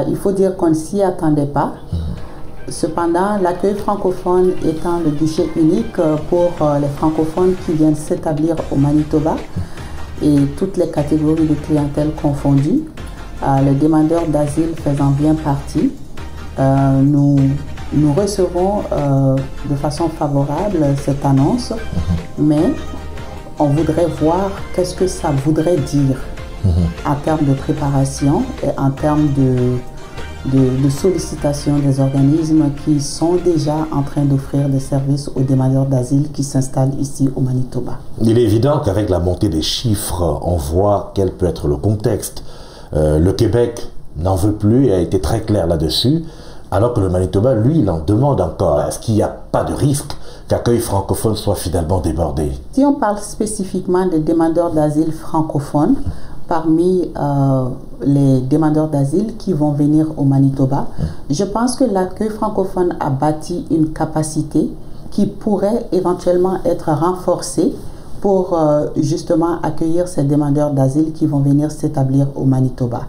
Il faut dire qu'on ne s'y attendait pas. Cependant, l'accueil francophone étant le guichet unique pour les francophones qui viennent s'établir au Manitoba et toutes les catégories de clientèle confondues, les demandeurs d'asile faisant bien partie, nous recevons de façon favorable cette annonce, mais on voudrait voir qu'est-ce que ça voudrait dire en termes de préparation et en termes de sollicitation des organismes qui sont déjà en train d'offrir des services aux demandeurs d'asile qui s'installent ici au Manitoba. Il est évident qu'avec la montée des chiffres, on voit quel peut être le contexte. Le Québec n'en veut plus et a été très clair là-dessus, alors que le Manitoba, lui, il en demande encore. Est-ce qu'il n'y a pas de risque qu'accueil francophone soit finalement débordé? Si on parle spécifiquement des demandeurs d'asile francophones, parmi les demandeurs d'asile qui vont venir au Manitoba, je pense que l'accueil francophone a bâti une capacité qui pourrait éventuellement être renforcée pour justement accueillir ces demandeurs d'asile qui vont venir s'établir au Manitoba.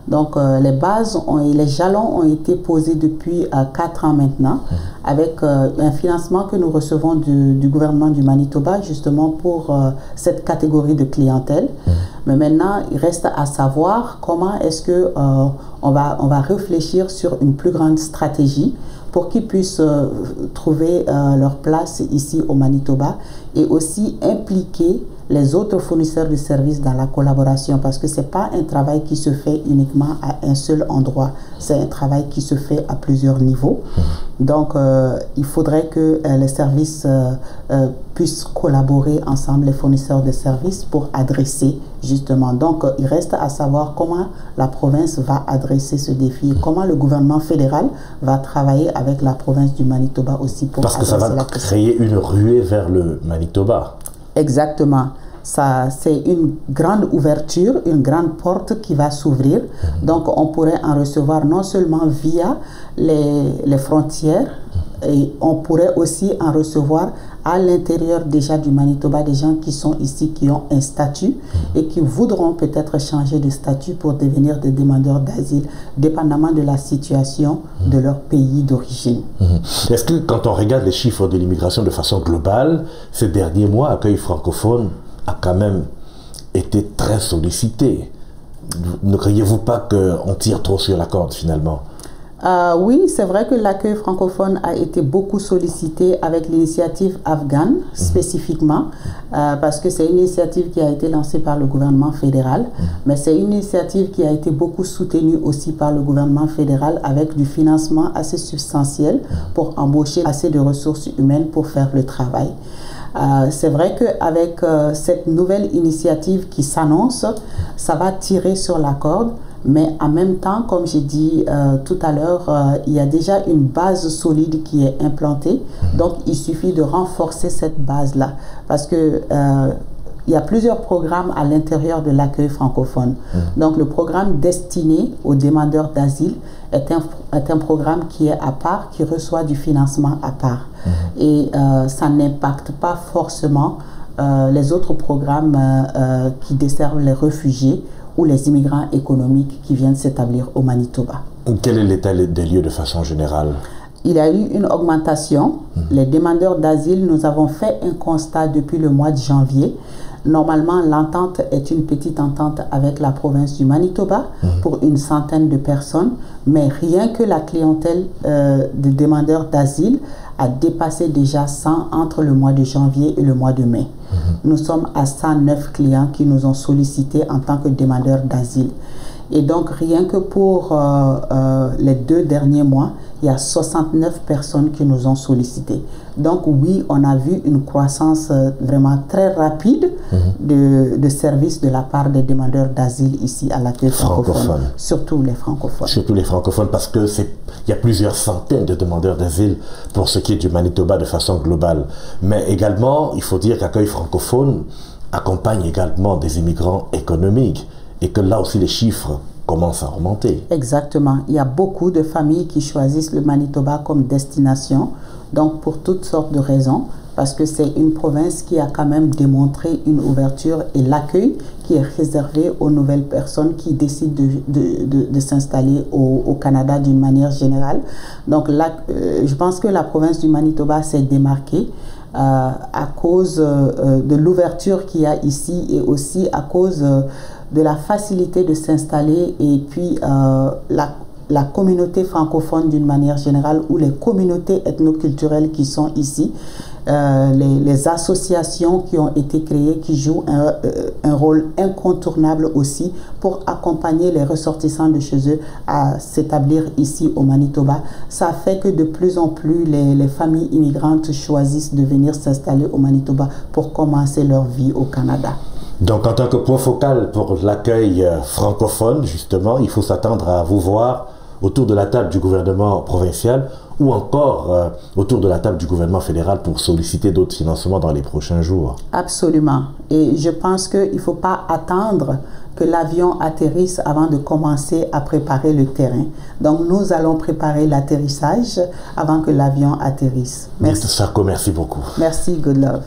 Donc les bases et les jalons ont été posés depuis 4 ans maintenant, avec un financement que nous recevons du gouvernement du Manitoba justement pour cette catégorie de clientèle. Mais maintenant, il reste à savoir comment est-ce que on va réfléchir sur une plus grande stratégie pour qu'ils puissent trouver leur place ici au Manitoba et aussi impliquer les autres fournisseurs de services dans la collaboration, parce que ce n'est pas un travail qui se fait uniquement à un seul endroit, c'est un travail qui se fait à plusieurs niveaux. Donc il faudrait que les services puissent collaborer ensemble, les fournisseurs de services, pour adresser justement. Donc il reste à savoir comment la province va adresser ce défi, et comment le gouvernement fédéral va travailler avec la province du Manitoba aussi pour parce que ça va créer une ruée vers le Manitoba. Exactement. C'est une grande ouverture, une grande porte qui va s'ouvrir. Donc on pourrait en recevoir non seulement via les frontières, et on pourrait aussi en recevoir à l'intérieur déjà du Manitoba des gens qui sont ici, qui ont un statut et qui voudront peut-être changer de statut pour devenir des demandeurs d'asile, dépendamment de la situation de leur pays d'origine. Est-ce que quand on regarde les chiffres de l'immigration de façon globale, ces derniers mois, l'accueil francophone a quand même été très sollicité? Ne croyez-vous pas qu'on tire trop sur la corde finalement? Oui, c'est vrai que l'accueil francophone a été beaucoup sollicité avec l'initiative afghane spécifiquement, parce que c'est une initiative qui a été lancée par le gouvernement fédéral, mais c'est une initiative qui a été beaucoup soutenue aussi par le gouvernement fédéral avec du financement assez substantiel pour embaucher assez de ressources humaines pour faire le travail. C'est vrai qu'avec cette nouvelle initiative qui s'annonce, ça va tirer sur la corde, mais en même temps, comme j'ai dit tout à l'heure, il y a déjà une base solide qui est implantée, donc il suffit de renforcer cette base-là, parce que il y a plusieurs programmes à l'intérieur de l'accueil francophone. Donc le programme destiné aux demandeurs d'asile est un programme qui est à part, qui reçoit du financement à part. Et ça n'impacte pas forcément les autres programmes qui desservent les réfugiés ou les immigrants économiques qui viennent s'établir au Manitoba. Quel est l'état des lieux de façon générale? Il y a eu une augmentation. Les demandeurs d'asile, nous avons fait un constat depuis le mois de janvier. Normalement, l'entente est une petite entente avec la province du Manitoba pour une centaine de personnes, mais rien que la clientèle de demandeurs d'asile a dépassé déjà 100 entre le mois de janvier et le mois de mai. Nous sommes à 109 clients qui nous ont sollicités en tant que demandeurs d'asile. Et donc, rien que pour les 2 derniers mois, il y a 69 personnes qui nous ont sollicité. Donc oui, on a vu une croissance vraiment très rapide de services de la part des demandeurs d'asile ici à l'accueil francophone. Surtout les francophones. Surtout les francophones, parce que il y a plusieurs centaines de demandeurs d'asile pour ce qui est du Manitoba de façon globale. Mais également, il faut dire qu'accueil francophone accompagne également des immigrants économiques. Et que là aussi les chiffres commencent à remonter. Exactement. Il y a beaucoup de familles qui choisissent le Manitoba comme destination, donc pour toutes sortes de raisons. parce que c'est une province qui a quand même démontré une ouverture et l'accueil qui est réservé aux nouvelles personnes qui décident de s'installer au Canada d'une manière générale. Donc là, je pense que la province du Manitoba s'est démarquée à cause de l'ouverture qu'il y a ici et aussi à cause de la facilité de s'installer et puis la communauté francophone d'une manière générale ou les communautés ethnoculturelles qui sont ici, les associations qui ont été créées qui jouent un rôle incontournable aussi pour accompagner les ressortissants de chez eux à s'établir ici au Manitoba. Ça fait que de plus en plus les familles immigrantes choisissent de venir s'installer au Manitoba pour commencer leur vie au Canada. Donc en tant que point focal pour l'accueil francophone, justement, il faut s'attendre à vous voir autour de la table du gouvernement provincial ou encore autour de la table du gouvernement fédéral pour solliciter d'autres financements dans les prochains jours. Absolument. Et je pense qu'il ne faut pas attendre que l'avion atterrisse avant de commencer à préparer le terrain. Donc nous allons préparer l'atterrissage avant que l'avion atterrisse. Merci. Sarko, merci beaucoup. Merci, good love.